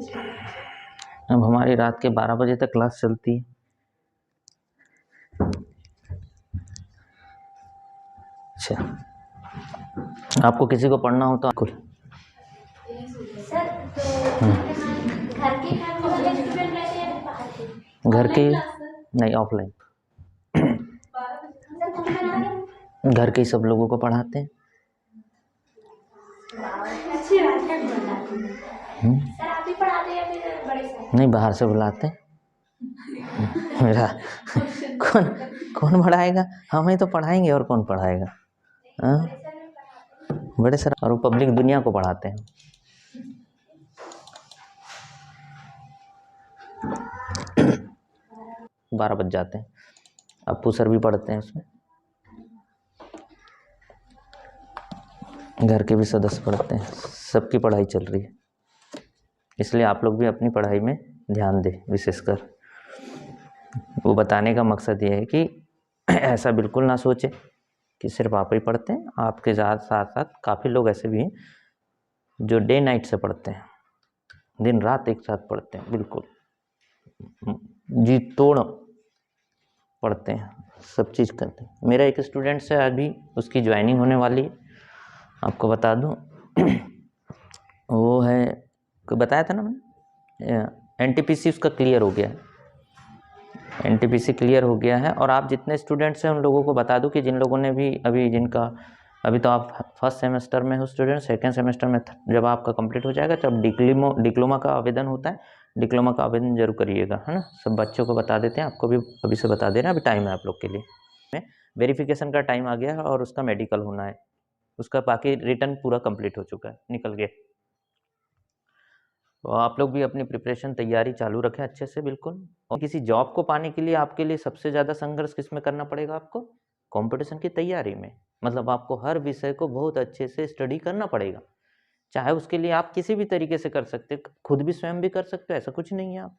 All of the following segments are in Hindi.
अब हमारी रात के 12 बजे तक क्लास चलती है। अच्छा, आपको किसी को पढ़ना हो तो आपको सर, तो घर के फैमिली वाले स्टूडेंट रहते हैं बाहर के? घर के नहीं, ऑफलाइन। घर के ही सब लोगों को पढ़ाते हैं। अच्छी बात है, सर आप ही पढ़ाते हैं या फिर बड़े सर? नहीं, बाहर से बुलाते हैं। मेरा कौन कौन पढ़ाएगा? हम ही तो पढ़ाएंगे, और कौन पढ़ाएगा? बड़े सर, और वो पब्लिक दुनिया को पढ़ाते हैं। 12 बज जाते हैं। अप्पू सर भी पढ़ते हैं उसमें, घर के भी सदस्य पढ़ते हैं, सबकी पढ़ाई चल रही है। इसलिए आप लोग भी अपनी पढ़ाई में ध्यान दें। विशेषकर वो बताने का मकसद ये है कि ऐसा बिल्कुल ना सोचे कि सिर्फ आप ही पढ़ते हैं। आपके साथ साथ काफ़ी लोग ऐसे भी हैं जो डे नाइट से पढ़ते हैं, दिन रात एक साथ पढ़ते हैं, बिल्कुल जी तोड़ पढ़ते हैं, सब चीज़ करते हैं। मेरा एक स्टूडेंट से अभी उसकी ज्वाइनिंग होने वाली है, आपको बता दूं। वो है, बताया था ना मैंने, एनटीपीसी उसका क्लियर हो गया है। एनटीपीसी क्लियर हो गया है। और आप जितने स्टूडेंट्स हैं उन लोगों को बता दूं कि जिन लोगों ने भी अभी तो आप फर्स्ट सेमेस्टर में हो स्टूडेंट, सेकेंड सेमेस्टर में जब आपका कंप्लीट हो जाएगा तब डिप्लोमा का आवेदन होता है। डिप्लोमा का आवेदन जरूर करिएगा, है ना। सब बच्चों को बता देते हैं, आपको भी अभी से बता दे रहे हैं, अभी टाइम है आप लोग के लिए। वेरिफिकेशन का टाइम आ गया है और उसका मेडिकल होना है, उसका बाकी रिटर्न पूरा कंप्लीट हो चुका है, निकल गया। तो आप लोग भी अपनी प्रिपरेशन तैयारी चालू रखें अच्छे से, बिल्कुल। और किसी जॉब को पाने के लिए आपके लिए सबसे ज़्यादा संघर्ष किस में करना पड़ेगा? आपको कंपटीशन की तैयारी में। मतलब आपको हर विषय को बहुत अच्छे से स्टडी करना पड़ेगा। चाहे उसके लिए आप किसी भी तरीके से कर सकते, खुद भी स्वयं भी कर सकते हो, ऐसा कुछ नहीं है आप,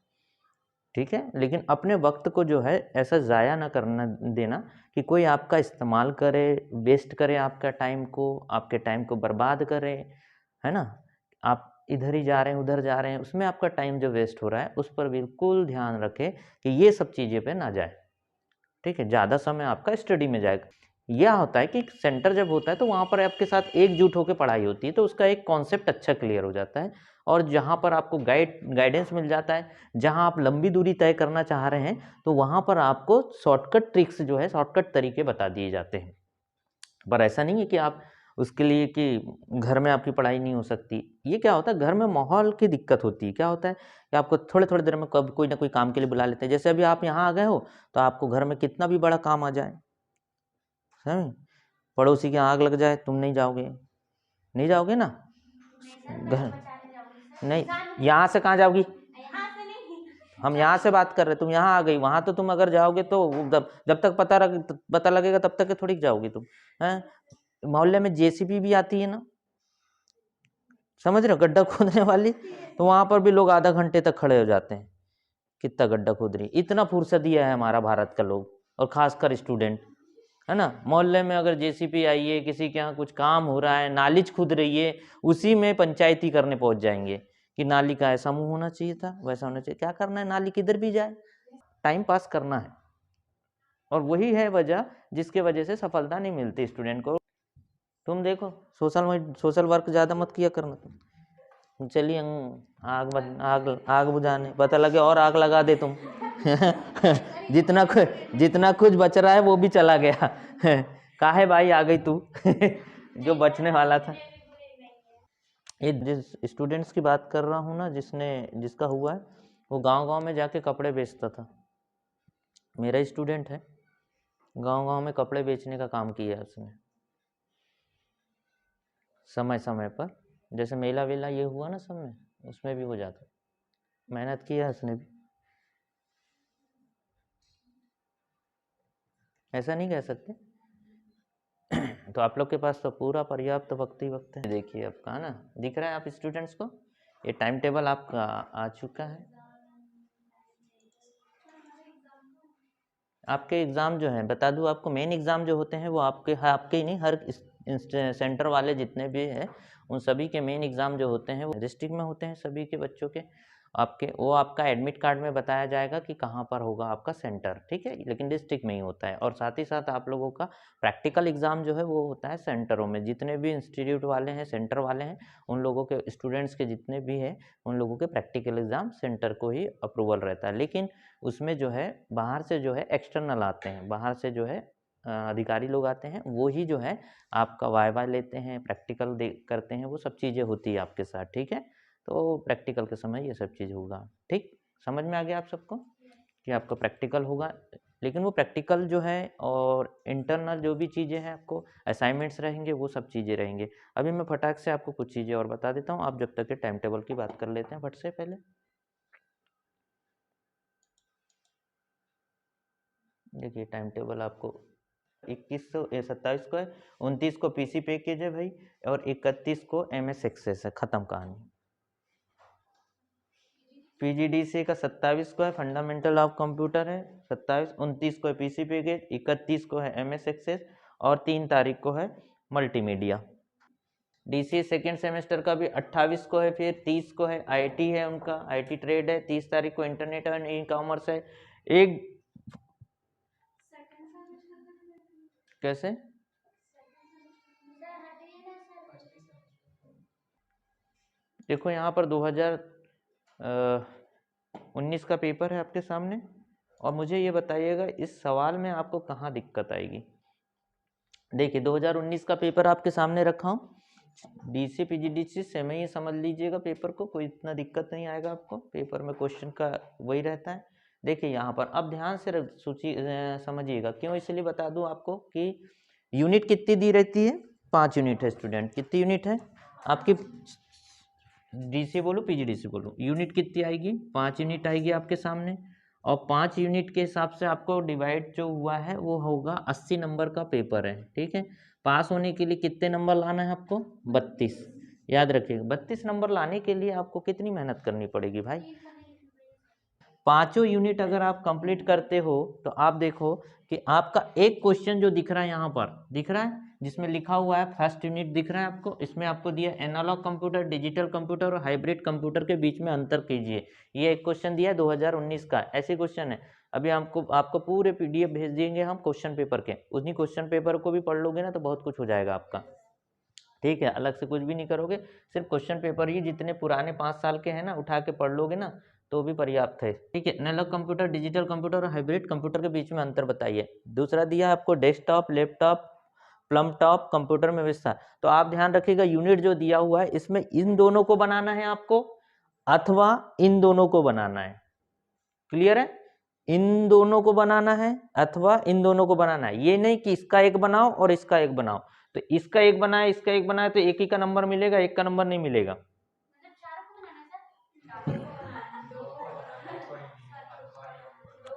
ठीक है। लेकिन अपने वक्त को जो है ऐसा ज़ाया ना करना देना कि कोई आपका इस्तेमाल करे, वेस्ट करे आपका टाइम को, आपके टाइम को बर्बाद करे, है ना। आप इधर ही जा रहे हैं, उधर जा रहे हैं, उसमें आपका टाइम जो वेस्ट हो रहा है उस पर बिल्कुल ध्यान रखें कि ये सब चीज़ें पे ना जाए, ठीक है। ज़्यादा समय आपका स्टडी में जाएगा। यह होता है कि सेंटर जब होता है तो वहाँ पर आपके साथ एकजुट होकर पढ़ाई होती है, तो उसका एक कॉन्सेप्ट अच्छा क्लियर हो जाता है। और जहाँ पर आपको गाइडेंस मिल जाता है, जहाँ आप लंबी दूरी तय करना चाह रहे हैं, तो वहाँ पर आपको शॉर्टकट ट्रिक्स जो है, शॉर्टकट तरीके बता दिए जाते हैं। पर ऐसा नहीं है कि आप उसके लिए कि घर में आपकी पढ़ाई नहीं हो सकती। ये क्या होता है, घर में माहौल की दिक्कत होती है। क्या होता है कि आपको थोड़े थोड़े देर में कब कोई ना कोई काम के लिए बुला लेते हैं। जैसे अभी आप यहाँ आ गए हो तो आपको घर में कितना भी बड़ा काम आ जाए, समझ, पड़ोसी की आग लग जाए, तुम नहीं जाओगे, नहीं जाओगे ना घर, नहीं, यहाँ से कहाँ जाओगी? हम यहाँ से बात कर रहे, तुम यहाँ आ गई। वहां तो तुम अगर जाओगे तो जब तक पता लगेगा तब तक थोड़ी जाओगी तुम, हैं। मोहल्ले में जेसीबी भी आती है ना, समझ रहे हो, गड्ढा खोदने वाली, तो वहां पर भी लोग आधा घंटे तक खड़े हो जाते हैं। कितना गड्ढा खोद रही, इतना फुर्सदिया है हमारा भारत का लोग, और खासकर स्टूडेंट, है ना। मोहल्ले में अगर जेसीबी आई है, किसी के यहाँ कुछ काम हो रहा है, नाली खुद रही है, उसी में पंचायती करने पहुंच जाएंगे कि नाली का ऐसा मुंह होना चाहिए था, वैसा होना चाहिए। क्या करना है, नाली किधर भी जाए, टाइम पास करना है। और वही है वजह जिसके वजह से सफलता नहीं मिलती स्टूडेंट को। तुम देखो, सोशल वर्क ज़्यादा मत किया करना तुम। चलिए आग बुझाने, पता लगे और आग लगा दे तुम। जितना कुछ बच रहा है वो भी चला गया। काहे भाई आ गई तू। जो बचने वाला था। ये जिस स्टूडेंट्स की बात कर रहा हूँ ना, जिसका हुआ है, वो गांव-गांव में जाके कपड़े बेचता था। मेरा स्टूडेंट है, गांव-गांव में कपड़े बेचने का काम किया है उसने, समय समय पर। जैसे मेला वेला ये हुआ ना सब में, उसमें भी हो जाता, मेहनत किया उसने भी, ऐसा नहीं कह सकते। तो आप लोग के पास तो पूरा पर्याप्त वक्त है। देखिए अब कहा ना, दिख रहा है आप स्टूडेंट्स को, ये टाइम टेबल आपका आ चुका है। आपके एग्ज़ाम जो हैं, बता दूं आपको, मेन एग्ज़ाम जो होते हैं वो आपके ही नहीं, हर सेंटर वाले जितने भी हैं उन सभी के मेन एग्ज़ाम जो होते हैं वो डिस्ट्रिक्ट में होते हैं सभी के बच्चों के। आपके वो आपका एडमिट कार्ड में बताया जाएगा कि कहाँ पर होगा आपका सेंटर, ठीक है, लेकिन डिस्ट्रिक्ट में ही होता है। और साथ ही साथ आप लोगों का प्रैक्टिकल एग्ज़ाम जो है वो होता है सेंटरों में। जितने भी इंस्टीट्यूट वाले हैं, सेंटर वाले हैं, उन लोगों के स्टूडेंट्स के जितने भी हैं उन लोगों के प्रैक्टिकल एग्ज़ाम सेंटर को ही अप्रूवल रहता है। लेकिन उसमें जो है बाहर से जो है एक्सटर्नल आते हैं, बाहर से जो है अधिकारी लोग आते हैं, वो ही जो है आपका वाइवा लेते हैं, प्रैक्टिकल दे करते हैं, वो सब चीज़ें होती है आपके साथ, ठीक है। तो प्रैक्टिकल के समय ये सब चीज़ होगा, ठीक। समझ में आ गया आप सबको कि आपका प्रैक्टिकल होगा। लेकिन वो प्रैक्टिकल जो है और इंटरनल जो भी चीज़ें हैं आपको असाइनमेंट्स रहेंगे, वो सब चीज़ें रहेंगे। अभी मैं फटाक से आपको कुछ चीज़ें और बता देता हूँ, आप जब तक के टाइम टेबल की बात कर लेते हैं फट से पहले। देखिए टाइम टेबल आपको 27 को है, 29 को पीसी पैकेज है भाई, और 31 को एमएस एक्सेस है, ख़त्म कहानी। पीजीडीसी का 27 को है फंडामेंटल ऑफ कंप्यूटर है, 27, 29 को है पीसी पैकेज, 31 को है एमएस एक्सेस, और 3 तारीख को है मल्टीमीडिया। डीसी सेकेंड सेमेस्टर का भी 28 को है, फिर 30 को है आईटी है, उनका आईटी ट्रेड है, 30 तारीख को इंटरनेट एंड ई कॉमर्स है। एक कैसे देखो यहाँ पर 2019 का पेपर है आपके सामने, और मुझे ये बताइएगा इस सवाल में आपको कहाँ दिक्कत आएगी। देखिए 2019 का पेपर आपके सामने रखा हूँ, डीसी पीजीडीसी सेम ही समझ लीजिएगा पेपर को, कोई इतना दिक्कत नहीं आएगा आपको, पेपर में क्वेश्चन का वही रहता है। देखिए यहाँ पर अब ध्यान से समझिएगा, क्यों इसलिए बता दूँ आपको कि यूनिट कितनी दी रहती है, 5 यूनिट है स्टूडेंट, कितनी यूनिट है आपकी, डीसी बोलो पीजीडीसी बोलो, यूनिट कितनी आएगी, 5 यूनिट आएगी आपके सामने। और 5 यूनिट के हिसाब से आपको डिवाइड जो हुआ है वो होगा 80 नंबर का पेपर है, ठीक है। पास होने के लिए कितने नंबर लाना है आपको, 32। याद रखिएगा 32 नंबर लाने के लिए आपको कितनी मेहनत करनी पड़ेगी भाई। 5 यूनिट अगर आप कंप्लीट करते हो तो आप देखो कि आपका एक क्वेश्चन जो दिख रहा है यहाँ पर दिख रहा है, जिसमें लिखा हुआ है फर्स्ट यूनिट दिख रहा है आपको, इसमें आपको दिया एनालॉग कंप्यूटर, डिजिटल कंप्यूटर और हाइब्रिड कंप्यूटर के बीच में अंतर कीजिए। ये एक क्वेश्चन दिया है 2019 का, ऐसे क्वेश्चन है। अभी आपको पूरे पीडीएफ भेज देंगे हम क्वेश्चन पेपर के, उन्हीं क्वेश्चन पेपर को भी पढ़ लोगे ना तो बहुत कुछ हो जाएगा आपका, ठीक है। अलग से कुछ भी नहीं करोगे, सिर्फ क्वेश्चन पेपर ही जितने पुराने 5 साल के हैं ना उठा के पढ़ लोगे ना तो भी पर्याप्त है, ठीक है। एनालॉग कंप्यूटर, डिजिटल कंप्यूटर और हाइब्रिड कंप्यूटर के बीच में अंतर बताइए। दूसरा दिया आपको desktop, laptop, plum top computer में विस्तार। तो आप ध्यान रखिएगा यूनिट जो दिया हुआ है इसमें इन दोनों को बनाना है आपको अथवा इन दोनों को बनाना है, क्लियर है। इन दोनों को बनाना है अथवा इन दोनों को बनाना है, ये नहीं कि इसका एक बनाओ और इसका एक बनाओ। तो इसका एक बनाए इसका एक बनाए तो एक ही का नंबर मिलेगा, एक का नंबर नहीं मिलेगा।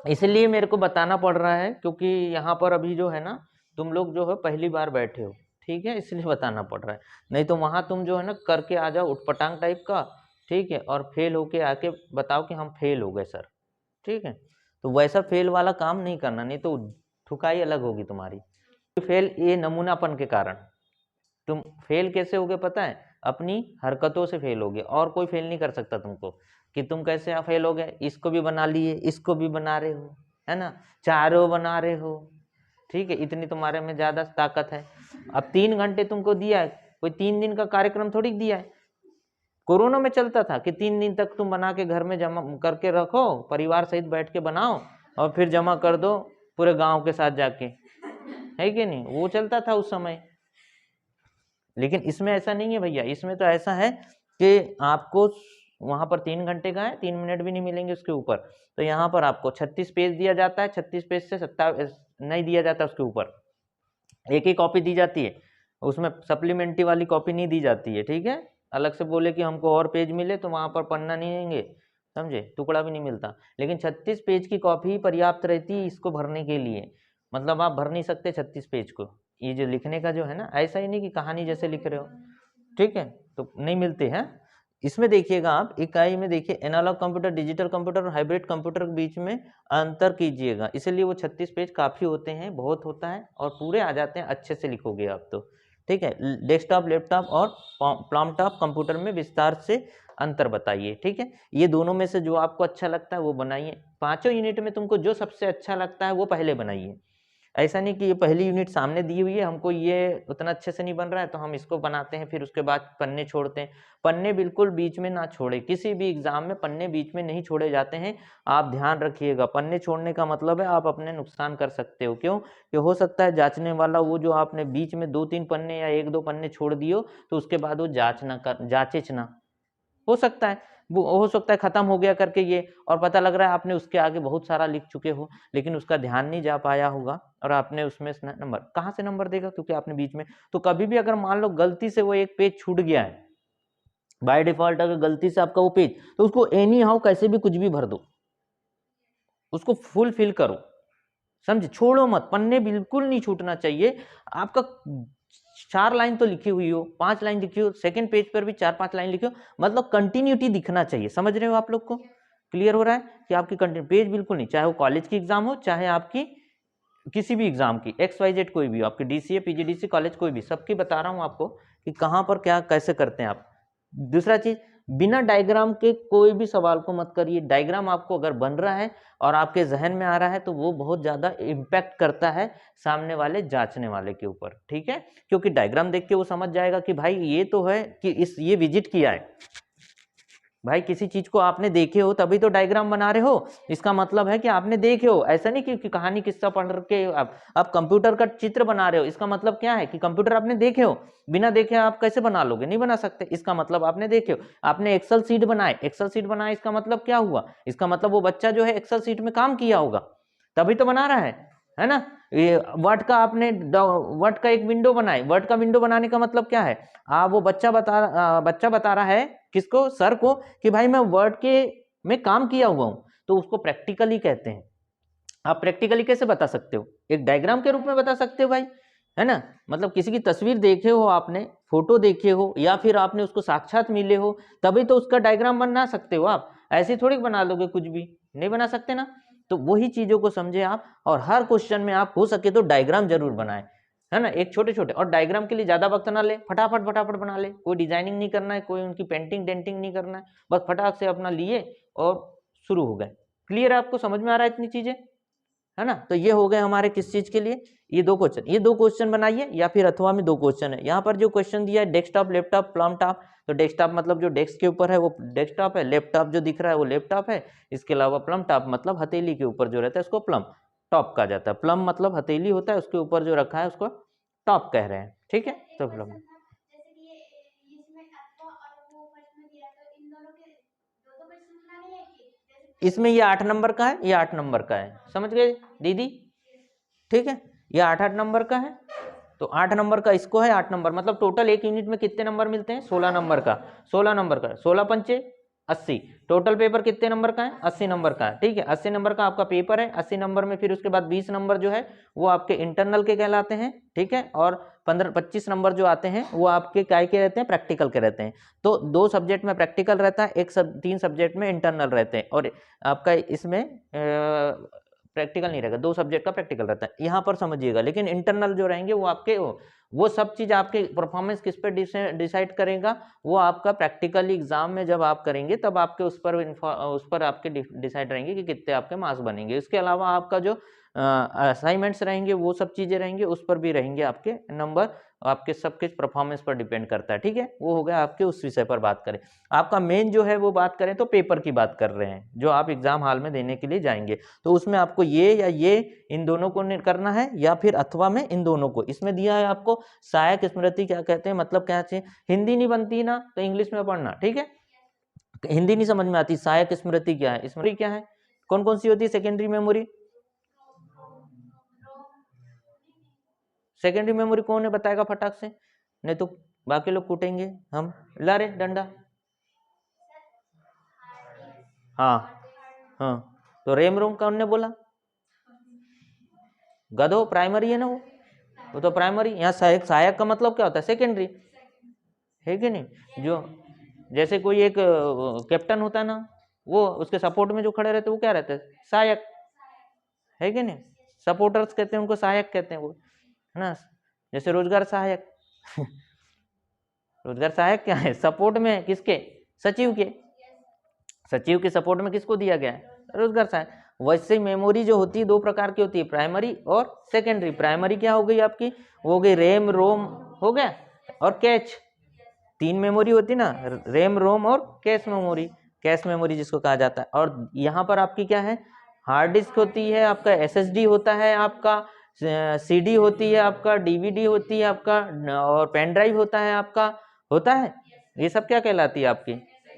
इसलिए मेरे को बताना पड़ रहा है क्योंकि यहाँ पर अभी जो है ना तुम लोग जो है पहली बार बैठे हो, ठीक है, इसलिए बताना पड़ रहा है। नहीं तो वहाँ तुम जो है ना करके आ जाओ उठपटांग टाइप का, ठीक है, और फेल होके आके बताओ कि हम फेल हो गए सर, ठीक है। तो वैसा फेल वाला काम नहीं करना, नहीं तो ठुकाई अलग होगी तुम्हारी। फेल ये नमूनापन के कारण, तुम फेल कैसे होगे पता है, अपनी हरकतों से फेल होगे, और कोई फेल नहीं कर सकता तुमको कि तुम कैसे फेल हो गए, इसको भी बना लिए, इसको भी बना रहे हो, है ना, चारों बना रहे हो, ठीक है, इतनी तुम्हारे में ज्यादा ताकत है। अब 3 घंटे तुमको दिया है, कोई 3 दिन का कार्यक्रम थोड़ी दिया है। कोरोना में चलता था कि 3 दिन तक तुम बना के घर में जमा करके रखो, परिवार सहित बैठ के बनाओ और फिर जमा कर दो पूरे गांव के साथ जाके, है कि नहीं, वो चलता था उस समय। लेकिन इसमें ऐसा नहीं है भैया, इसमें तो ऐसा है कि आपको वहां पर 3 घंटे का है, 3 मिनट भी नहीं मिलेंगे उसके ऊपर। तो यहाँ पर आपको 36 पेज दिया जाता है, 36 पेज से 27 नहीं दिया जाता, उसके ऊपर एक ही कॉपी दी जाती है, उसमें सप्लीमेंट्री वाली कॉपी नहीं दी जाती है, ठीक है। अलग से बोले कि हमको और पेज मिले तो वहां पर पन्ना नहीं देंगे, समझे, टुकड़ा भी नहीं मिलता। लेकिन 36 पेज की कॉपी ही पर्याप्त रहती है इसको भरने के लिए, मतलब आप भर नहीं सकते 36 पेज को। ये जो लिखने का जो है ना, ऐसा ही नहीं कि कहानी जैसे लिख रहे हो, ठीक है, तो नहीं मिलते हैं। इसमें देखिएगा आप इकाई में देखिए एनालॉग कंप्यूटर, डिजिटल कंप्यूटर और हाइब्रिड कंप्यूटर के बीच में अंतर कीजिएगा, इसलिए वो 36 पेज काफी होते हैं, बहुत होता है और पूरे आ जाते हैं, अच्छे से लिखोगे आप तो, ठीक है। डेस्कटॉप लैपटॉप और प्लॉमटॉप कंप्यूटर में विस्तार से अंतर बताइए। ठीक है, ये दोनों में से जो आपको अच्छा लगता है वो बनाइए। पांचों यूनिट में तुमको जो सबसे अच्छा लगता है वो पहले बनाइए। ऐसा नहीं कि ये पहली यूनिट सामने दी हुई है, हमको ये उतना अच्छे से नहीं बन रहा है तो हम इसको बनाते हैं, फिर उसके बाद पन्ने छोड़ते हैं। पन्ने बिल्कुल बीच में ना छोड़े, किसी भी एग्जाम में पन्ने बीच में नहीं छोड़े जाते हैं, आप ध्यान रखिएगा। पन्ने छोड़ने का मतलब है आप अपने नुकसान कर सकते हो। क्यों? कि हो सकता है जांचने वाला वो जो आपने बीच में 2-3 पन्ने या 1-2 पन्ने छोड़ दियो तो उसके बाद वो जांचेच ना, हो सकता है वो हो सकता है खत्म हो गया करके ये, और पता लग रहा है आपने उसके आगे बहुत सारा लिख चुके हो, लेकिन उसका ध्यान नहीं जा पाया होगा और आपने उसमें नंबर कहाँ से नंबर देगा, क्योंकि आपने बीच में। तो कभी भी अगर मान लो गलती से वो एक पेज छूट गया है, बाय डिफॉल्ट अगर गलती से आपका वो पेज, तो उसको एनी हाउ कैसे भी कुछ भी भर दो, उसको फुल फिल करो, समझे? छोड़ो मत, पन्ने बिल्कुल नहीं छूटना चाहिए। आपका 4 लाइन तो लिखी हुई हो, 5 लाइन लिखी हो, सेकंड पेज पर भी 4-5 लाइन लिखी हो, मतलब कंटिन्यूटी दिखना चाहिए। समझ रहे हो आप लोग को? क्लियर हो रहा है कि आपकी कंटिन्यू पेज बिल्कुल नहीं, चाहे वो कॉलेज की एग्जाम हो, चाहे आपकी किसी भी एग्जाम की XYZ कोई भी हो, आपकी DCA PGDC कॉलेज कोई भी, सबकी बता रहा हूं आपको कि कहां पर क्या कैसे करते हैं आप। दूसरा चीज, बिना डायग्राम के कोई भी सवाल को मत करिए। डायग्राम आपको अगर बन रहा है और आपके जहन में आ रहा है तो वो बहुत ज्यादा इम्पैक्ट करता है सामने वाले जांचने वाले के ऊपर। ठीक है, क्योंकि डायग्राम देख के वो समझ जाएगा कि भाई ये तो है कि ये विजिट किया है। भाई किसी चीज को आपने देखे हो तभी तो डायग्राम बना रहे हो, इसका मतलब है कि आपने देखे हो। ऐसा नहीं कि कहानी किस्सा पढ़ के आप कंप्यूटर का चित्र बना रहे हो, इसका मतलब क्या है कि कंप्यूटर आपने देखे हो। बिना देखे आप कैसे बना लोगे? नहीं बना सकते। इसका मतलब आपने देखे हो। आपने एक्सेल सीट बनाए, एक्सेल सीट बनाए, इसका मतलब क्या हुआ? इसका मतलब वो बच्चा जो है एक्सेल सीट में काम किया होगा तभी तो बना रहा है ना? ये वर्ड का आपने वर्ड का एक विंडो बनाए, वर्ड का विंडो बनाने का मतलब क्या है? वो बच्चा बता रहा है किसको? सर को, कि भाई मैं वर्ड के में काम किया हुआ हूं, तो उसको प्रैक्टिकली कहते हैं। आप प्रैक्टिकली कैसे बता सकते हो? एक डायग्राम के रूप में बता सकते हो भाई, है ना? मतलब किसी की तस्वीर देखे हो आपने, फोटो देखे हो, या फिर आपने उसको साक्षात मिले हो, तभी तो उसका डायग्राम बना सकते हो आप। ऐसे थोड़ी बना लोगे कुछ भी, नहीं बना सकते ना। तो वही चीजों को समझे आप, और हर क्वेश्चन में आप हो सके तो डायग्राम जरूर बनाए, है ना? एक छोटे छोटे, और डायग्राम के लिए ज्यादा वक्त ना ले, फटाफट फटाफट बना ले। कोई डिजाइनिंग नहीं करना है, कोई उनकी पेंटिंग डेंटिंग नहीं करना है, बस फटाक से अपना लिए और शुरू हो गए। क्लियर है? आपको समझ में आ रहा है इतनी चीजें, है ना? तो ये हो गए हमारे किस चीज के लिए, ये 2 क्वेश्चन। ये 2 क्वेश्चन बनाइए, या फिर अथवा में 2 क्वेश्चन है। यहाँ पर जो क्वेश्चन दिया है डेस्कटॉप लैपटॉप प्लॉमटॉप, तो डेस्कटॉप मतलब जो डेस्क के ऊपर है वो डेस्कटॉप है, लैपटॉप जो दिख रहा है वो लैपटॉप है। इसके अलावा प्लॉमटॉप मतलब हथेली के ऊपर जो रहता है उसको प्लम टॉप कहा जाता है। प्लम मतलब हथेली होता है, उसके ऊपर जो रखा है उसको टॉप कह रहे हैं। ठीक है, तो प्लम। जैसे कि ये इसमें अथवा और वो प्रश्न दिया, तो इन दोनों के दो दो प्रश्न बनाने हैं कि जैसे इसमें ये 8 नंबर का है, ये 8 नंबर का है, समझ गए दीदी? ठीक है, ये 8-8 नंबर का है, तो 8 नंबर का इसको है 8 नंबर, मतलब टोटल एक यूनिट में कितने नंबर मिलते हैं? 16 नंबर का। 16 नंबर का, 16 पंचे 80। टोटल पेपर कितने नंबर का है? 80 नंबर का है। ठीक है, 80 नंबर का आपका पेपर है। 80 नंबर में फिर उसके बाद 20 नंबर जो है वो आपके इंटरनल के कहलाते हैं। ठीक है, और 15-25 नंबर जो आते हैं वो आपके काय के रहते हैं? प्रैक्टिकल के रहते हैं। तो 2 सब्जेक्ट में प्रैक्टिकल रहता है, 3 सब्जेक्ट में इंटरनल रहते हैं, और आपका इसमें प्रैक्टिकल नहीं रहेगा। 2 सब्जेक्ट का प्रैक्टिकल रहता है, यहाँ पर समझिएगा। लेकिन इंटरनल जो रहेंगे वो आपके वो सब चीज आपके परफॉर्मेंस किस पर डिसाइड करेगा? वो आपका प्रैक्टिकली एग्जाम में जब आप करेंगे तब आपके उस पर आपके डिसाइड रहेंगे कि कितने आपके मार्क्स बनेंगे। इसके अलावा आपका जो असाइनमेंट्स रहेंगे वो सब चीजें रहेंगी, उस पर भी रहेंगे आपके नंबर। आपके सबके परफॉर्मेंस पर डिपेंड करता है। ठीक है, वो हो गया आपके उस विषय पर बात करें। आपका मेन जो है वो बात करें तो पेपर की बात कर रहे हैं जो आप एग्जाम हॉल में देने के लिए जाएंगे। तो उसमें आपको ये या ये इन दोनों को करना है, या फिर अथवा में इन दोनों को। इसमें दिया है आपको सहायक स्मृति क्या कहते हैं, मतलब क्या चाहिए? हिंदी नहीं बनती ना तो इंग्लिश में पढ़ना। ठीक है, हिंदी नहीं समझ में आती, सहायक स्मृति क्या है, स्मृति क्या है, कौन कौन सी होती है? Secondary memory. सेकेंडरी मेमोरी कौन है बताएगा फटाक से, नहीं तो बाकी लोग कूटेंगे हम। ला रे डंडा। हाँ हाँ, तो रेम रोम कौन ने बोला? गधो, प्राइमरी है ना वो तो प्राइमरी। यहाँ सहायक, सहायक का मतलब क्या होता है? सेकेंडरी, है कि नहीं? जो जैसे कोई एक कैप्टन होता है ना, वो उसके सपोर्ट में जो खड़े रहते हैं वो क्या रहते हैं? सहायक, है कि नहीं? सपोर्टर्स कहते हैं उनको, सहायक कहते हैं वो, है ना? जैसे रोजगार सहायक रोजगार सहायक क्या है? सपोर्ट में किसके? सचिव के। सचिव के सपोर्ट में किसको दिया गया है? रोजगार सहायक। वैसे मेमोरी जो होती है दो प्रकार की होती है, प्राइमरी और सेकेंडरी। प्राइमरी क्या हो गई आपकी? वो हो गई रैम रोम हो गया, और कैच। तीन मेमोरी होती ना, रैम रोम और कैश मेमोरी। कैश मेमोरी जिसको कहा जाता है। और यहाँ पर आपकी क्या है? हार्ड डिस्क होती है, आपका एसएसडी होता है, आपका सीडी होती है, आपका डीवीडी होती है आपका, और पेन ड्राइव होता है आपका, होता है। ये सब क्या कहलाती है आपकी?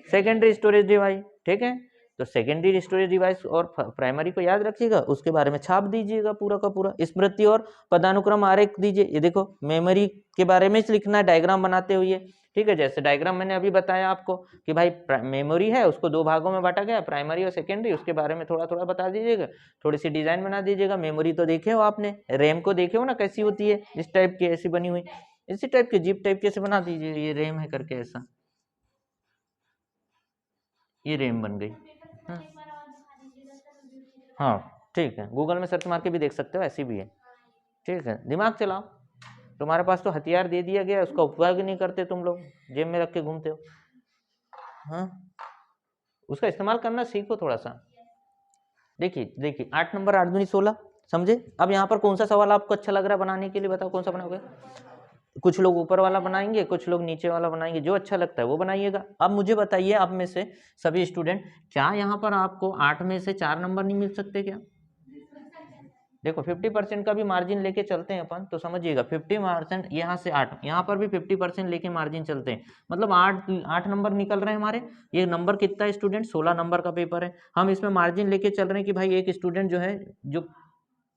Secondary storage device. ठीक है, तो सेकेंडरी स्टोरेज डिवाइस और प्राइमरी को याद रखिएगा, उसके बारे में छाप दीजिएगा पूरा का पूरा। स्मृति और पदानुक्रम आरेख दीजिए। ये देखो मेमोरी के बारे में लिखना है डायग्राम बनाते हुए। ठीक है, जैसे डायग्राम मैंने अभी बताया आपको कि भाई मेमोरी है, उसको दो भागों में बांटा गया, प्राइमरी और सेकेंडरी। उसके बारे में थोड़ा थोड़ा बता दीजिएगा, थोड़ी सी डिजाइन बना दीजिएगा। मेमोरी तो देखे हो आपने, रैम को देखे हो ना कैसी होती है, इस टाइप की ऐसी बनी हुई, इसी टाइप की जीप टाइप कैसे बना दीजिए। ये रैम है करके ऐसा, ये रैम बन गई। हाँ ठीक है, गूगल में सर्च मार के भी देख सकते हो, ऐसी भी है। ठीक है, दिमाग चलाओ। तुम्हारे पास तो हथियार दे दिया गया, उसका उपयोग नहीं करते तुम लोग, जेब में रख के घूमते हो। हाँ, उसका इस्तेमाल करना सीखो थोड़ा सा। देखिए देखिए 8 नंबर 8 दूनी 16, समझे? अब यहाँ पर कौन सा सवाल आपको अच्छा लग रहा है बनाने के लिए, बताओ कौन सा बनाओगे? कुछ लोग ऊपर वाला बनाएंगे, कुछ लोग नीचे वाला बनाएंगे, जो अच्छा लगता है वो बनाइएगा। अब मुझे बताइए आप में से सभी स्टूडेंट, क्या यहाँ पर आपको 8 में से 4 नंबर नहीं मिल सकते क्या? देखो 50% का भी मार्जिन लेके चलते हैं अपन, तो समझिएगा 50%, यहाँ से 8, यहाँ पर भी 50% लेके मार्जिन चलते हैं, मतलब 8 नंबर निकल रहे हैं हमारे। ये नंबर कितना है स्टूडेंट? 16 नंबर का पेपर है। हम इसमें मार्जिन लेके चल रहे हैं कि भाई एक स्टूडेंट जो है, जो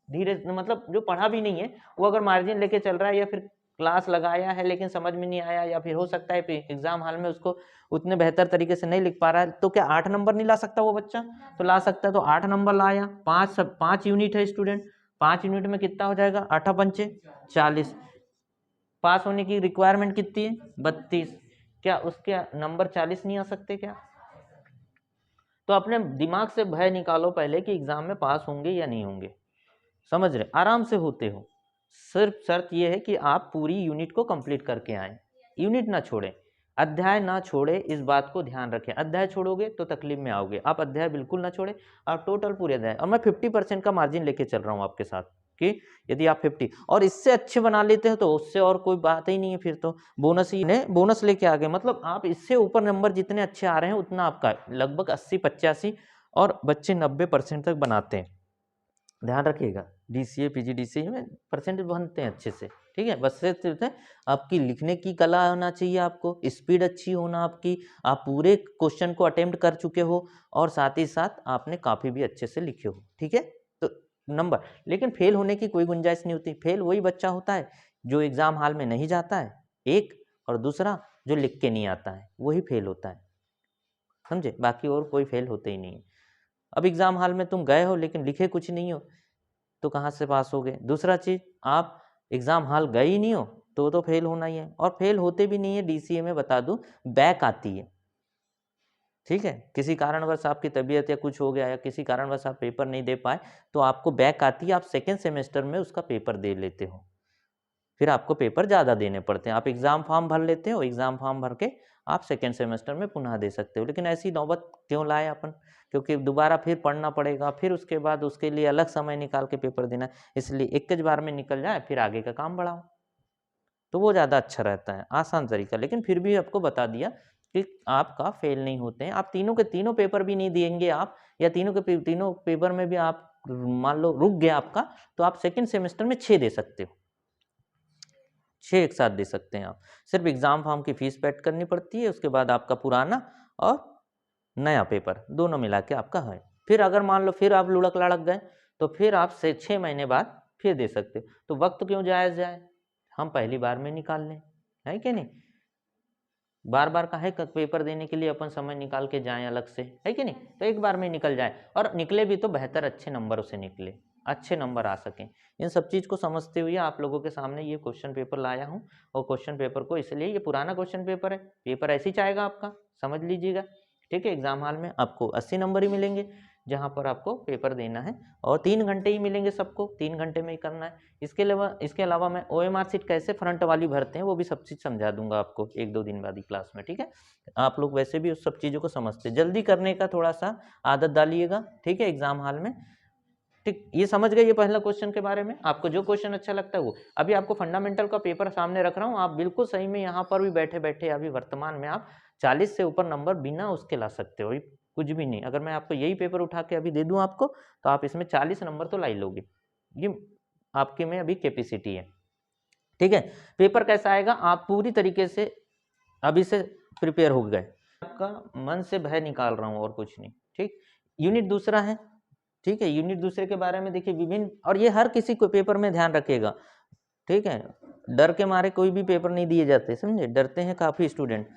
धीरे मतलब जो पढ़ा भी नहीं है, वो अगर मार्जिन लेके चल रहा है, या फिर क्लास लगाया है लेकिन समझ में नहीं आया, या फिर हो सकता है एग्जाम हॉल में उसको उतने बेहतर तरीके से नहीं लिख पा रहा है, तो क्या 8 नंबर नहीं ला सकता वो बच्चा? तो ला सकता है। तो 8 नंबर लाया, 5 यूनिट है स्टूडेंट, 5 यूनिट में कितना हो जाएगा? 8 पंचे 40। पास होने की रिक्वायरमेंट कितनी है? 32। क्या उसके नंबर 40 नहीं आ सकते क्या? तो अपने दिमाग से भय निकालो पहले कि एग्जाम में पास होंगे या नहीं होंगे। समझ रहे? आराम से होते हो। सिर्फ शर्त यह है कि आप पूरी यूनिट को कंप्लीट करके आए, यूनिट ना छोड़ें, अध्याय ना छोड़े, इस बात को ध्यान रखें। अध्याय छोड़ोगे तो तकलीफ में आओगे। आप अध्याय बिल्कुल ना छोड़े, आप टोटल पूरे अध्याय। और मैं 50% का मार्जिन लेके चल रहा हूँ आपके साथ, कि यदि आप 50 और इससे अच्छे बना लेते हो तो उससे और कोई बात ही नहीं है, फिर तो बोनस ही ने बोनस लेके आ गए। मतलब आप इससे ऊपर नंबर जितने अच्छे आ रहे हैं उतना आपका लगभग 80-85 और बच्चे 90% तक बनाते हैं। ध्यान रखिएगा, डीसीए पीजीडीसीए में परसेंटेज बनते हैं अच्छे से। ठीक है, बस सिर्फ आपकी लिखने की कला होना चाहिए, आपको स्पीड अच्छी होना आपकी, आप पूरे क्वेश्चन को अटेम्प्ट कर चुके हो, और साथ ही साथ आपने काफ़ी भी अच्छे से लिखे हो। ठीक है, तो नंबर, लेकिन फेल होने की कोई गुंजाइश नहीं होती। फेल वही बच्चा होता है जो एग्जाम हॉल में नहीं जाता है, एक, और दूसरा जो लिख के नहीं आता है, वही फेल होता है। समझे? बाकी और कोई फेल होते ही नहीं है। अब एग्जाम हॉल में तुम गए हो लेकिन लिखे कुछ नहीं हो, तो कहाँ से पास हो गए? दूसरा चीज, आप एग्जाम हॉल गए ही नहीं हो तो फेल होना ही है। और फेल होते भी नहीं है, डीसीए में बता दूं, बैक आती है। ठीक है, किसी कारणवश आपकी तबीयत या कुछ हो गया, या किसी कारणवश आप पेपर नहीं दे पाए, तो आपको बैक आती है। आप सेकेंड सेमेस्टर में उसका पेपर दे लेते हो, फिर आपको पेपर ज़्यादा देने पड़ते हैं। आप एग्ज़ाम फॉर्म भर लेते हो, एग्ज़ाम फॉर्म भर के आप सेकेंड सेमेस्टर में पुनः दे सकते हो। लेकिन ऐसी नौबत क्यों लाए अपन? क्योंकि दोबारा फिर पढ़ना पड़ेगा, फिर उसके बाद उसके लिए अलग समय निकाल के पेपर देना, इसलिए एक बार में निकल जाए, फिर आगे का काम बढ़ाओ, तो वो ज़्यादा अच्छा रहता है, आसान तरीका। लेकिन फिर भी आपको बता दिया कि आपका फेल नहीं होते हैं। आप तीनों के तीनों पेपर भी नहीं देंगे आप, या तीनों पेपर में भी आप मान लो रुक गया आपका, तो आप सेकेंड सेमेस्टर में 6 दे सकते हो, 6 एक साथ दे सकते हैं आप। सिर्फ एग्जाम फॉर्म की फीस पेड करनी पड़ती है, उसके बाद आपका पुराना और नया पेपर दोनों मिला के आपका है। फिर अगर मान लो फिर आप लुढ़क लड़क गए, तो फिर आप 6 महीने बाद फिर दे सकते हो। तो वक्त क्यों जायज जाए, हम पहली बार में निकाल लें, है कि नहीं? बार बार काहे का पेपर देने के लिए अपन समय निकाल के जाएं अलग से, है कि नहीं? तो एक बार में निकल जाए, और निकले भी तो बेहतर अच्छे नंबरों से निकले, अच्छे नंबर आ सकें। इन सब चीज़ को समझते हुए आप लोगों के सामने ये क्वेश्चन पेपर लाया हूँ। और क्वेश्चन पेपर को इसलिए, ये पुराना क्वेश्चन पेपर है, पेपर ऐसे ही चाहेगा आपका, समझ लीजिएगा। ठीक है, एग्जाम हॉल में आपको 80 नंबर ही मिलेंगे, जहाँ पर आपको पेपर देना है, और 3 घंटे ही मिलेंगे सबको, 3 घंटे में ही करना है। इसके अलावा मैं OMR सीट कैसे फ्रंट वाली भरते हैं वो भी सब चीज़ समझा दूंगा आपको 1-2 दिन बाद ही क्लास में, ठीक है। आप लोग वैसे भी उस सब चीज़ों को समझते, जल्दी करने का थोड़ा सा आदत डालिएगा, ठीक है, एग्जाम हॉल में। ठीक, ये समझ गए ये पहला क्वेश्चन के बारे में। आपको जो क्वेश्चन अच्छा लगता है वो, अभी आपको फंडामेंटल का पेपर सामने रख रहा हूँ, आप बिल्कुल सही में यहाँ पर भी बैठे बैठे अभी वर्तमान में आप 40 से ऊपर नंबर बिना उसके ला सकते हो, कुछ भी नहीं। अगर मैं आपको यही पेपर उठा के अभी दे दूं आपको, तो आप इसमें 40 नंबर तो ला ही लोगे, ये आपके में अभी कैपेसिटी है, ठीक है। पेपर कैसा आएगा, आप पूरी तरीके से अभी से प्रिपेयर हो गए, आपका मन से भय निकाल रहा हूँ और कुछ नहीं, ठीक। यूनिट दूसरा है, ठीक है, यूनिट दूसरे के बारे में देखिए विभिन्न, और ये हर किसी को पेपर में ध्यान रखिएगा, ठीक है। डर के मारे कोई भी पेपर नहीं दिए जाते, समझे, डरते हैं काफ़ी स्टूडेंट।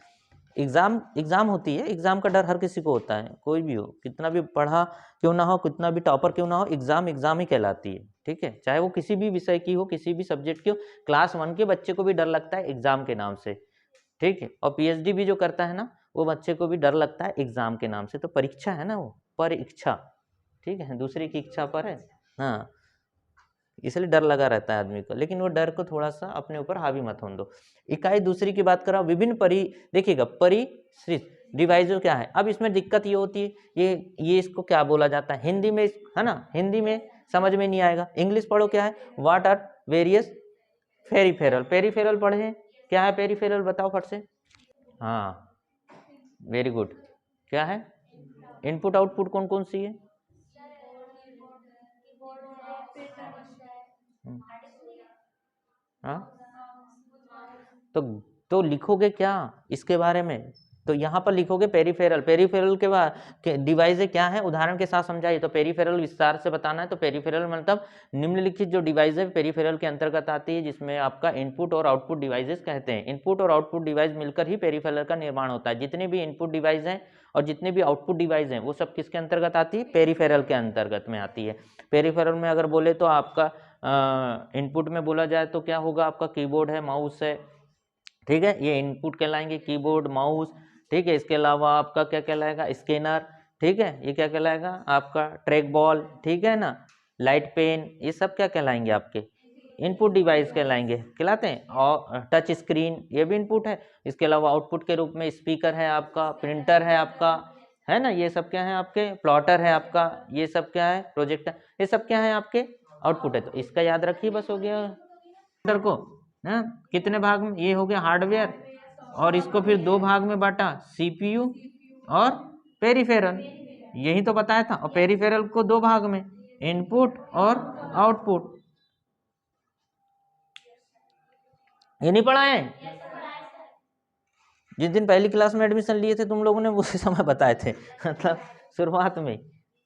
एग्जाम होती है, एग्जाम का डर हर किसी को होता है, कोई भी हो, कितना भी पढ़ा क्यों ना हो, कितना भी टॉपर क्यों ना हो, एग्जाम ही कहलाती है, ठीक है। चाहे वो किसी भी विषय की हो, किसी भी सब्जेक्ट की हो, क्लास 1 के बच्चे को भी डर लगता है एग्जाम के नाम से, ठीक है। और PhD भी जो करता है ना, वो बच्चे को भी डर लगता है एग्जाम के नाम से। तो परीक्षा है ना, वो परीक्षा, ठीक है, दूसरे की इच्छा पर है, हाँ, इसलिए डर लगा रहता है आदमी को। लेकिन वो डर को थोड़ा सा अपने ऊपर हावी मत होने दो। इकाई दूसरी की बात करा, विभिन्न देखिएगा परिश्रित डिवाइजर क्या है। अब इसमें दिक्कत ये होती है, ये इसको क्या बोला जाता है हिंदी में, है ना, हिंदी में समझ में नहीं आएगा। इंग्लिश पढ़ो, क्या है, what are various peripheral, peripheral पढ़े हैं, क्या है पेरिफेरल, बताओ फट से। हाँ, वेरी गुड, क्या है, इनपुट आउटपुट कौन कौन सी है, हाँ, तो लिखोगे क्या इसके बारे में, तो यहाँ पर लिखोगे पेरिफेरल। पेरिफेरल के बाद डिवाइस क्या है, उदाहरण के साथ समझाइए। तो पेरिफेरल विस्तार से बताना है, तो पेरिफेरल मतलब निम्नलिखित जो डिवाइस है पेरिफेरल के अंतर्गत आती है, जिसमें आपका इनपुट और आउटपुट डिवाइसेस कहते हैं। इनपुट और आउटपुट डिवाइस मिलकर ही पेरिफेरल का निर्माण होता है। जितने भी इनपुट डिवाइस हैं और जितने भी आउटपुट डिवाइस हैं वो सब किसके अंतर्गत आती है, पेरिफेरल के अंतर्गत में आती है। पेरिफेरल में अगर बोले तो आपका इनपुट में बोला जाए तो क्या होगा, आपका कीबोर्ड है, माउस है, ठीक है, ये इनपुट कहलाएंगे, कीबोर्ड, माउस, ठीक है। इसके अलावा आपका क्या कहलाएगा, स्कैनर, ठीक है, ये क्या कहलाएगा आपका ट्रैक बॉल, ठीक है ना, लाइट पेन, ये सब क्या कहलाएंगे, आपके इनपुट डिवाइस कहलाते हैं। और टच स्क्रीन ये भी इनपुट है। इसके अलावा आउटपुट के रूप में स्पीकर है आपका, प्रिंटर है आपका, है ना, ये सब क्या है आपके, प्लॉटर है आपका, ये सब क्या है, प्रोजेक्टर, ये सब क्या है आपके आउटपुट है। तो इसका याद रखिए, बस हो गया। कंप्यूटर को कितने भाग में, ये हो गया हार्डवेयर, और इसको फिर 2 भाग में बांटा, CPU और पेरिफेरल, यही तो बताया था। और पेरिफेरल को 2 भाग में, इनपुट और आउटपुट, ये नहीं पढ़ा है, जिस दिन पहली क्लास में एडमिशन लिए थे तुम लोगों ने उसी समय बताए थे मतलब शुरुआत में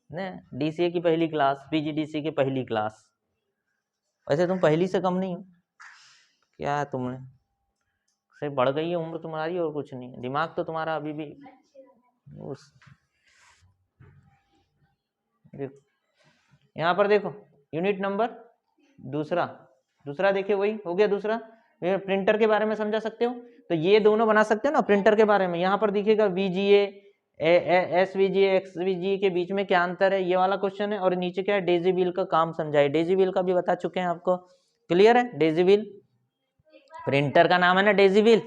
ने DCA की पहली क्लास, PGDC की पहली क्लास। वैसे तुम पहली से कम नहीं हो, क्या है, तुमने से बढ़ गई है उम्र तुम्हारी, और कुछ नहीं, दिमाग तो तुम्हारा अभी भी उस। यहाँ पर देखो यूनिट नंबर दूसरा देखिए, वही हो गया दूसरा। प्रिंटर के बारे में समझा सकते हो, तो ये दोनों बना सकते हो ना प्रिंटर के बारे में। यहाँ पर दिखेगा VGA, SVGA, XVGA के बीच में क्या अंतर है, ये वाला क्वेश्चन है। और नीचे क्या है, डेजी व्हील का काम समझाए, डेजी व्हील का भी बता चुके हैं आपको, क्लियर है। डेजी व्हील प्रिंटर का नाम है ना, डेजी व्हील,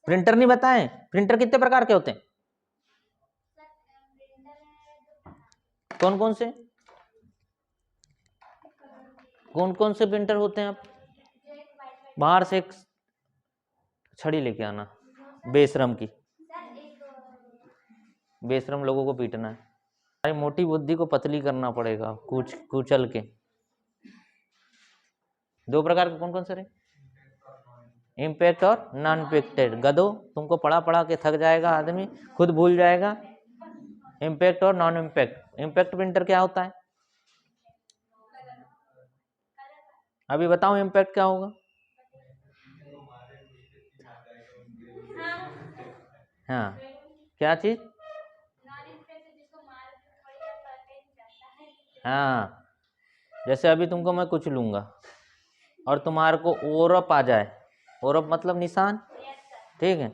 प्रिंटर नहीं बताएं, प्रिंटर कितने प्रकार के होते हैं, कौन कौन से प्रिंटर होते हैं। आप बाहर से एक छड़ी लेके आना, बेशरम लोगों को पीटना है, अरे मोटी बुद्धि को पतली करना पड़ेगा, कुचल के। 2 प्रकार के कौन से रहे, इम्पैक्ट और नॉन इम्पैक्टेड। गधो, तुमको पढ़ा के थक जाएगा आदमी, खुद भूल जाएगा। इम्पैक्ट और नॉन इम्पैक्ट। इम्पैक्ट प्रिंटर क्या होता है, अभी बताओ इम्पैक्ट क्या होगा। हाँ, क्या चीज, हाँ, जैसे अभी तुमको मैं कुछ लूंगा और तुम्हारे को ओरप आ जाए, ओरप मतलब निशान, ठीक है,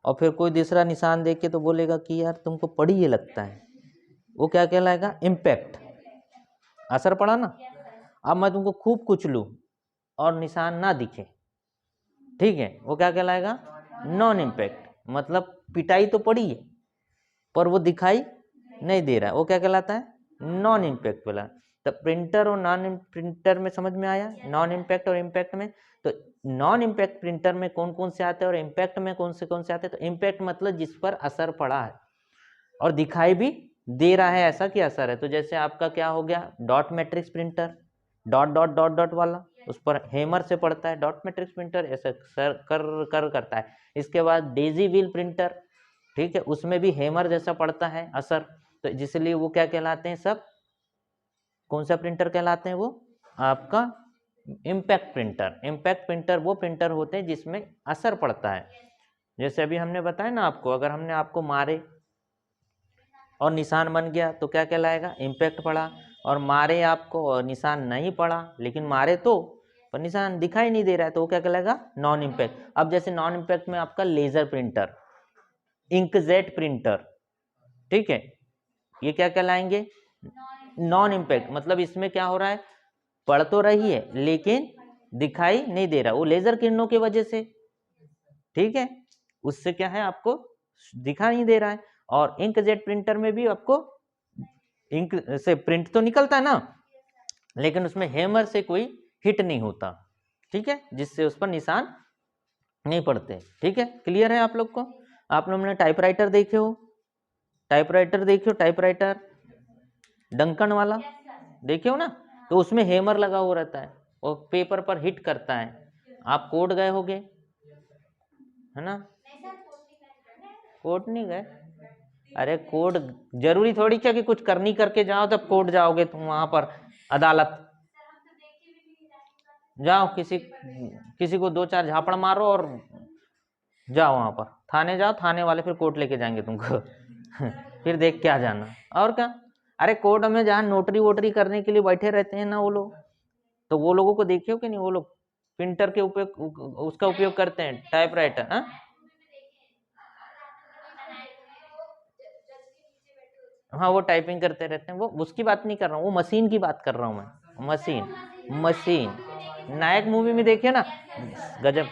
और फिर कोई दूसरा निशान देख के तो बोलेगा कि यार तुमको पढ़ी ये लगता है, वो क्या कहलाएगा? इम्पैक्ट। असर पड़ा ना। अब मैं तुमको खूब कुचलूं और निशान ना दिखे, ठीक है, वो क्या कहलाएगा? Non impact. मतलब पिटाई तो पड़ी है पर वो दिखाई नहीं दे रहा है, वो क्या कहलाता है? नॉन इम्पैक्ट वाला। तो प्रिंटर और नॉन प्रिंटर में समझ में आया, नॉन इम्पैक्ट और इम्पैक्ट में। तो नॉन इम्पैक्ट प्रिंटर में कौन कौन से आते हैं और इम्पैक्ट में कौन से आते हैं? तो इम्पैक्ट मतलब जिस पर असर पड़ा है और दिखाई भी दे रहा है ऐसा कि असर है। तो जैसे आपका क्या हो गया? Dot matrix printer, dot dot dot dot वाला, उस पर हेमर से पड़ता है। डॉट मैट्रिक्स प्रिंटर ऐसा सर कर करता है। इसके बाद डेजी व्हील प्रिंटर, ठीक है, उसमें भी हेमर जैसा पड़ता है असर। तो जिसलिए वो क्या कहलाते हैं? सब कौन सा प्रिंटर कहलाते हैं? वो आपका इम्पैक्ट प्रिंटर। इम्पैक्ट प्रिंटर वो प्रिंटर होते हैं जिसमें असर पड़ता है। जैसे अभी हमने बताया ना आपको, अगर हमने आपको मारे और निशान बन गया तो क्या कहलाएगा? इम्पैक्ट पड़ा। और मारे आपको और निशान नहीं पड़ा, लेकिन मारे तो पर निशान दिखाई नहीं दे रहा है, तो वो क्या कहलाएगा? Non impact. अब जैसे नॉन इम्पैक्ट में आपका लेजर प्रिंटर, इंकजेट प्रिंटर, ठीक है, ये क्या कहलाएंगे? Non impact. मतलब इसमें क्या हो रहा है? पढ़ तो रही है लेकिन दिखाई नहीं दे रहा, वो लेजर किरणों की वजह से, ठीक है, उससे क्या है? आपको दिखा नहीं दे रहा है। और इंकजेट प्रिंटर में भी आपको इंक से प्रिंट तो निकलता है ना, लेकिन उसमें हेमर से कोई हिट नहीं होता, ठीक है, जिससे उस पर निशान नहीं पड़ते, ठीक है। क्लियर है आप लोग को? आप लोगों ने टाइपराइटर देखे हो? टाइपराइटर देखे हो? टाइपराइटर डंकन वाला देखे हो ना? तो उसमें हेमर लगा हुआ रहता है और पेपर पर हिट करता है। आप कोर्ट गए होगे, है ना? कोर्ट नहीं गए? अरे कोर्ट जरूरी थोड़ी क्या कि कुछ करनी करके जाओ तब कोर्ट जाओगे तुम, वहां पर अदालत जाओ, किसी को 2-4 झापड़ मारो और जाओ वहां पर, थाने जाओ, थाने वाले फिर कोर्ट लेके जाएंगे तुमको फिर देख के आ जाना। और क्या? अरे कोर्ट में जहाँ नोटरी वोटरी करने के लिए बैठे रहते हैं ना वो लोग, तो वो लोगों को देखे हो कि नहीं? वो लोग प्रिंटर के उपयोग, उसका उपयोग करते हैं, टाइपराइटर। हाँ, हाँ, वो टाइपिंग करते रहते हैं, वो उसकी बात नहीं कर रहा हूँ, वो मशीन की बात कर रहा हूँ मैं। मशीन नायक मूवी में देखिए ना, गजब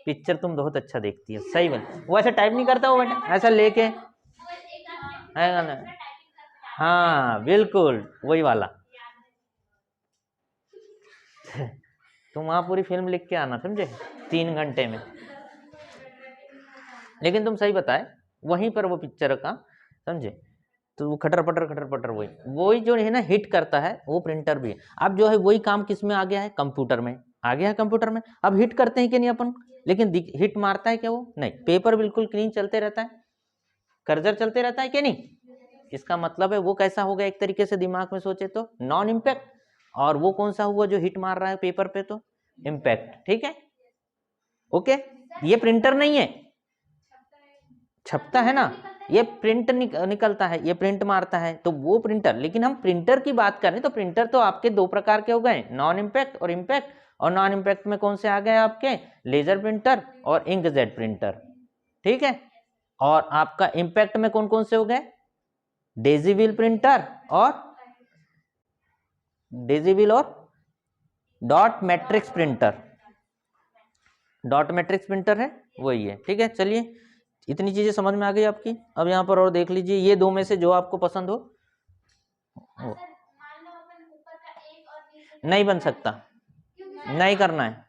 पिक्चर, तुम बहुत अच्छा देखती है, सही बात। वो ऐसा टाइप नहीं करता, वो बेटा ऐसा लेके है ना। हाँ बिल्कुल वही वाला तुम वहां पूरी फिल्म लिख के आना, समझे, 3 घंटे में। लेकिन तुम सही बताए, वहीं पर वो पिक्चर का, समझे, तो वो खटर पटर वही जो है ना हिट करता है, वो प्रिंटर भी है। अब जो है वही काम किस में आ गया है? कंप्यूटर में आ गया है। कंप्यूटर में अब हिट करते हैं कि नहीं अपन? लेकिन हिट मारता है क्या वो? नहीं। पेपर बिल्कुल क्लीन चलते रहता है, कर्सर चलते रहता है कि नहीं? इसका मतलब है वो कैसा होगा? एक तरीके से दिमाग में सोचे तो नॉन इम्पैक्ट। और वो कौन सा हुआ जो हिट मार रहा है पेपर पे? तो इम्पैक्ट, ठीक है, ओके। ये प्रिंटर नहीं है, छपता है ना, ये प्रिंट निकलता है, ये प्रिंट मारता है, तो वो प्रिंटर। लेकिन हम प्रिंटर की बात करें तो प्रिंटर तो आपके 2 प्रकार के हो गए, नॉन इम्पैक्ट और इम्पैक्ट। और नॉन इम्पैक्ट में कौन से आ गए आपके? लेजर प्रिंटर और इंकजेट प्रिंटर, ठीक है। और आपका इम्पैक्ट में कौन कौन से हो गए? डेजी व्हील प्रिंटर और dot matrix printer. Dot matrix printer है वही है, ठीक है। चलिए इतनी चीजें समझ में आ गई आपकी। अब यहाँ पर और देख लीजिए, ये 2 में से जो आपको पसंद हो। नहीं बन सकता, नहीं करना है,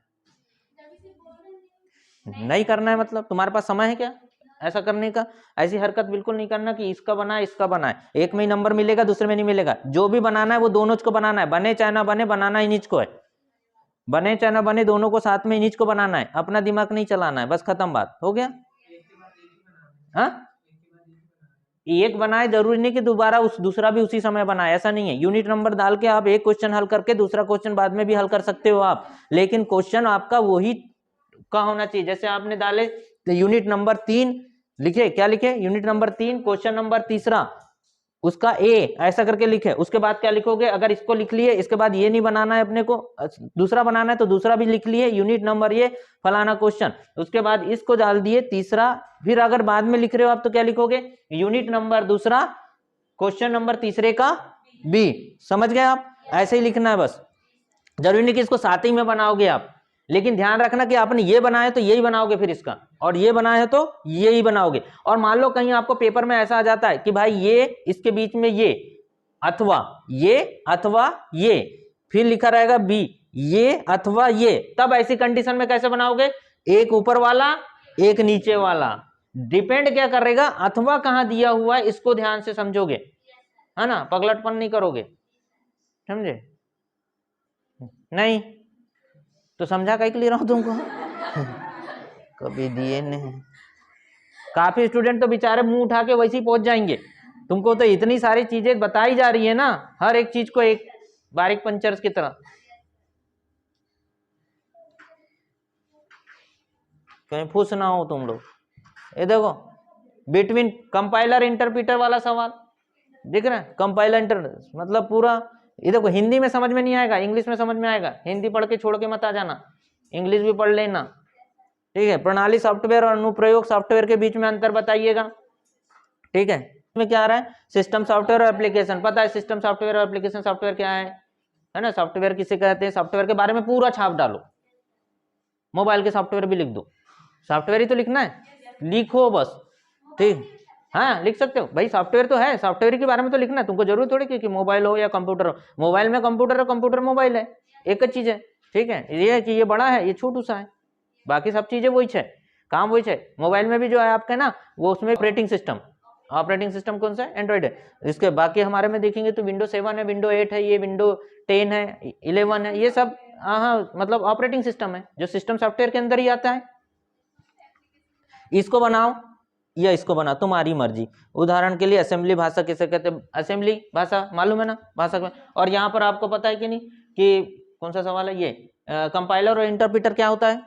नहीं करना है मतलब तुम्हारे पास समय है क्या ऐसा करने का? ऐसी हरकत बिल्कुल नहीं करना कि इसका बना है इसका बना है, एक में ही नंबर मिलेगा दूसरे में नहीं मिलेगा। जो भी बनाना है वो दोनों को बनाना है, बने चाहे ना बने, बनाना ही नीच को है। बने चाहे ना बने, दोनों को साथ में नीच को बनाना है, अपना दिमाग नहीं चलाना है, बस खत्म, बात हो गया। हाँ, एक बनाए जरूरी नहीं कि दोबारा दूसरा भी उसी समय बनाए, ऐसा नहीं है। यूनिट नंबर डाल के आप एक क्वेश्चन हल करके दूसरा क्वेश्चन बाद में भी हल कर सकते हो आप, लेकिन क्वेश्चन आपका वही का होना चाहिए। जैसे आपने डाले तो यूनिट नंबर 3 लिखे, क्या लिखे? यूनिट नंबर 3 क्वेश्चन नंबर 3 उसका ए ऐसा करके लिखे, उसके बाद क्या लिखोगे? अगर इसको लिख लिए, इसके बाद ये नहीं बनाना है अपने को, दूसरा बनाना है तो दूसरा भी लिख लिए, यूनिट नंबर ये फलाना क्वेश्चन, उसके बाद इसको डाल दिए तीसरा। फिर अगर बाद में लिख रहे हो आप तो क्या लिखोगे? यूनिट नंबर 2 क्वेश्चन नंबर तीसरे का बी। समझ गए आप? ऐसे ही लिखना है बस, जरूरी नहीं कि इसको साथ ही में बनाओगे आप, लेकिन ध्यान रखना कि आपने ये बनाया तो यही बनाओगे फिर इसका, और ये बनाया है तो यही बनाओगे। और मान लो कहीं आपको पेपर में ऐसा आ जाता है कि भाई ये इसके बीच में ये अथवा ये, फिर लिखा रहेगा बी ये अथवा ये, तब ऐसी कंडीशन में कैसे बनाओगे? एक ऊपर वाला एक नीचे वाला। डिपेंड क्या करेगा? अथवा कहां दिया हुआ है इसको ध्यान से समझोगे, है ना, पगलटपन नहीं करोगे, समझे? नहीं तो समझा कहीं क्लियर हो तुमको? कभी दिए नहीं। काफी स्टूडेंट तो बेचारे मुंह उठा के वैसे ही पहुंच जाएंगे। तुमको तो इतनी सारी चीजें बताई जा रही है ना, हर एक चीज को एक बारीक पंचर्स की तरह। कहीं फूस ना हो तुम लोग। ये देखो बिटवीन कंपाइलर इंटरप्रीटर वाला सवाल दिख रहा है। कंपाइलर इंटर मतलब पूरा, ये देखो हिंदी में समझ में नहीं आएगा, इंग्लिश में समझ में आएगा। हिंदी पढ़ के छोड़ के मत आ जाना, इंग्लिश भी पढ़ लेना, ठीक है। प्रणाली सॉफ्टवेयर और अनुप्रयोग सॉफ्टवेयर के बीच में अंतर बताइएगा, ठीक है। इसमें क्या आ रहा है? सिस्टम सॉफ्टवेयर और एप्लीकेशन। पता है सिस्टम सॉफ्टवेयर और एप्लीकेशन सॉफ्टवेयर क्या है ना? सॉफ्टवेयर किसे कहते हैं? सॉफ्टवेयर के बारे में पूरा छाप डालो, मोबाइल के सॉफ्टवेयर भी लिख दो। सॉफ्टवेयर ही तो लिखना है, लिखो बस, ठीक। हाँ लिख सकते हो भाई, सॉफ्टवेयर तो है, सॉफ्टवेयर के बारे में तो लिखना है। तुमको जरूरत थोड़ी कि मोबाइल हो या कंप्यूटर हो। मोबाइल में कंप्यूटर है, कंप्यूटर मोबाइल है, एक ही चीज है, ठीक है। ये है कि ये बड़ा है, ये छोटू सा है, बाकी सब चीजें वही है, काम वही है। मोबाइल में भी जो है आपका ना, वो उसमें ऑपरेटिंग सिस्टम कौन सा है? एंड्रॉइड है। इसके बाकी हमारे में देखेंगे तो विंडो 7 है, विंडो 8 है, ये विंडो 10 है, 11 है, ये सब हाँ मतलब ऑपरेटिंग सिस्टम है जो सिस्टम सॉफ्टवेयर के अंदर ही आता है। इसको बनाओ या इसको बनाओ, तुम्हारी मर्जी। उदाहरण के लिए असेंबली भाषा किसे कहते हैं? असेंबली भाषा मालूम है ना, भाषा में। और यहाँ पर आपको पता है कि नहीं कि कौन सा सवाल है ये? कंपाइलर और इंटरप्रीटर क्या होता है?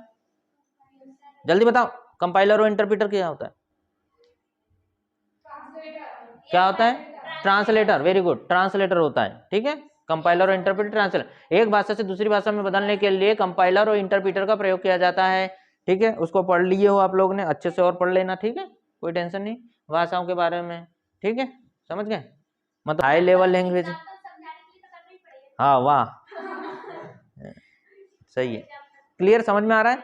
जल्दी बताओ, कंपाइलर और इंटरप्रीटर क्या होता है? क्या होता है? ट्रांसलेटर। वेरी गुड, ट्रांसलेटर होता है, ठीक है। कंपाइलर और इंटरप्रीटर, ट्रांसलेटर। एक भाषा से दूसरी भाषा में बदलने के लिए कंपाइलर और इंटरप्रीटर का प्रयोग किया जाता है, ठीक है। उसको पढ़ लिए हो आप लोग ने, अच्छे से और पढ़ लेना, ठीक है, कोई टेंशन नहीं भाषाओं के बारे में, ठीक है। समझ गए? मतलब हाई लेवल लैंग्वेज। हाँ वाह, सही है, क्लियर, समझ में आ रहा है?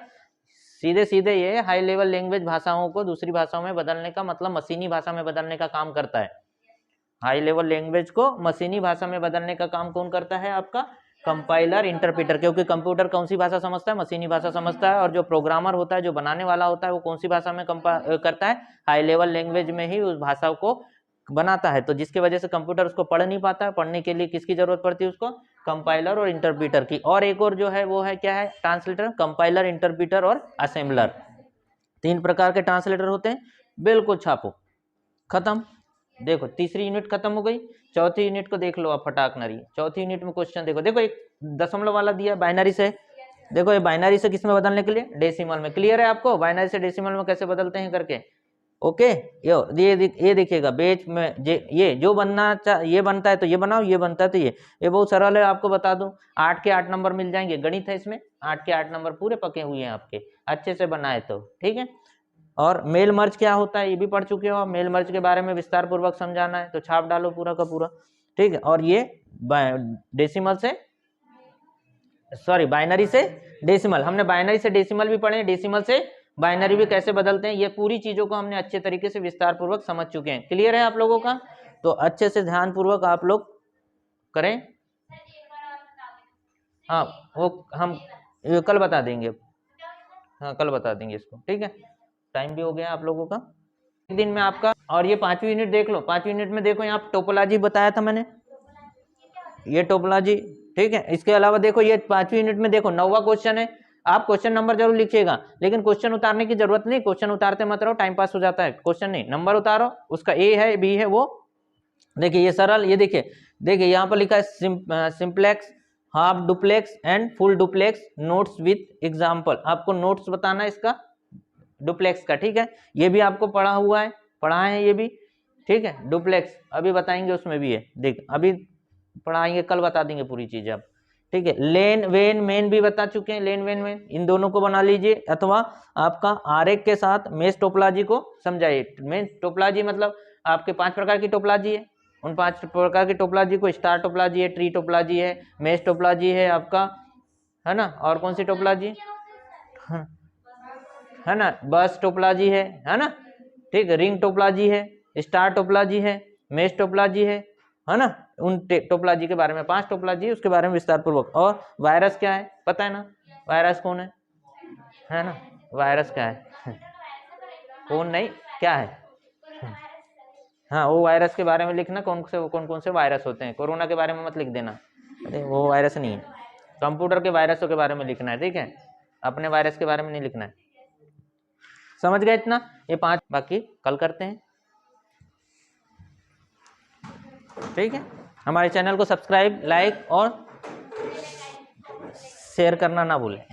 सीधे सीधे ये हाई लेवल लैंग्वेज भाषाओं को दूसरी भाषाओं में बदलने का मतलब मशीनी भाषा में बदलने का काम करता है। हाई लेवल लैंग्वेज को मशीनी भाषा में बदलने का काम कौन करता है? आपका कंपाइलर इंटरप्रीटर। क्योंकि कंप्यूटर कौन सी भाषा समझता है? मशीनी भाषा समझता है। और जो प्रोग्रामर होता है, जो बनाने वाला होता है, वो कौन सी भाषा में करता है? हाई लेवल लैंग्वेज में ही उस भाषा को बनाता है। तो जिसकी वजह से कंप्यूटर उसको पढ़ नहीं पाता है। पढ़ने के लिए किसकी जरूरत पड़ती है उसको? कंपाइलर और इंटरप्रीटर की। और एक और जो है वो है क्या है? ट्रांसलेटर। कंपाइलर, इंटरप्रीटर और असेंबलर, 3 प्रकार के ट्रांसलेटर होते हैं। बिल्कुल छापो, खत्म। देखो तीसरी यूनिट खत्म हो गई, चौथी यूनिट को देख लो आप फटाक नरी। चौथी यूनिट में क्वेश्चन देखो, देखो एक दशमलव वाला दिया बाइनरी से। देखो ये बाइनरी से किस में बदलने के लिए? डेसिमल में। क्लियर है आपको बाइनरी से डेसिमल में कैसे बदलते हैं करके? ओके, ये देखिएगा बेच में ये जो बनना ये बनता है तो ये बनाओ, ये बनता है तो ये बहुत सरल है। आपको बता दूं 8 के 8 नंबर मिल जाएंगे। गणित है इसमें, 8 के 8 नंबर पूरे पके हुए हैं आपके, अच्छे से बनाए तो, ठीक है। और मेल मर्ज क्या होता है ये भी पढ़ चुके हो आप। मेल मर्ज के बारे में विस्तार पूर्वक समझाना है तो छाप डालो पूरा का पूरा, ठीक है। और ये डेसिमल से, सॉरी बाइनरी से डेसिमल, हमने बाइनरी से डेसिमल भी पढ़े, डेसिमल से बाइनरी भी कैसे बदलते हैं, ये पूरी चीजों को हमने अच्छे तरीके से विस्तार पूर्वक समझ चुके हैं। क्लियर है आप लोगों का? तो अच्छे से ध्यान पूर्वक आप लोग करें। हाँ वो हम कल बता देंगे, हाँ कल बता देंगे इसको, ठीक है। टाइम भी हो गया आप लोगों का, एक दिन में आपका। और ये 5वीं यूनिट देख लो, 5वीं यूनिट में देखो यहाँ टोपोलॉजी बताया था मैंने, ये टोपोलॉजी, ठीक है। इसके अलावा देखो ये 5वीं यूनिट में देखो 9वां क्वेश्चन है। आप क्वेश्चन नंबर जरूर लिखिएगा, लेकिन क्वेश्चन उतारने की जरूरत नहीं, क्वेश्चन उतारते मत रहो, टाइम पास हो जाता है। क्वेश्चन नहीं, नंबर उतारो, उसका ए है बी है वो देखिए, ये सरल, ये देखिए यहाँ पर लिखा है simplex, half duplex and full duplex notes with example. आपको नोट्स बताना है इसका डुप्लेक्स का, ठीक है। ये भी आपको पढ़ा हुआ है, पढ़ाए हैं ये भी, ठीक है। डुप्लेक्स अभी बताएंगे, उसमें भी है, देख अभी पढ़ाएंगे, कल बता देंगे पूरी चीजें अब, ठीक है। लेन वेन मेन भी बता चुके हैं, लेन वेन मेन इन दोनों को बना लीजिए, अथवा आपका आरेख के साथ मेश टोपोलॉजी को समझाइए। मेश टोपोलॉजी मतलब आपके 5 प्रकार की टोपोलॉजी है, उन 5 प्रकार की टोपोलॉजी को स्टार टोपोलॉजी है, ट्री टोपोलॉजी है, मेश टोपोलॉजी है आपका, है ना, और कौन सी टोपोलॉजी है ना, बस टोपोलॉजी है ना, ठीक, रिंग टोपोलॉजी है, स्टार टोपोलॉजी है, मेश टोपोलॉजी है ना। उन टोपोलॉजी के बारे में 5 टोपोलॉजी उसके बारे में विस्तार पूर्वक। और वायरस क्या है पता है ना, वायरस कौन है ना, वायरस क्या है कौन नहीं क्या है, हाँ वो वायरस के बारे में लिखना, कौन कौन से वायरस होते हैं। कोरोना के बारे में मत लिख देना, अरे वो वायरस नहीं है, कंप्यूटर के वायरसों के बारे में लिखना है, ठीक है, अपने वायरस के बारे में नहीं लिखना है। समझ गए इतना, ये 5, बाकी कल करते हैं, ठीक है। हमारे चैनल को सब्सक्राइब, लाइक और शेयर करना ना भूलें।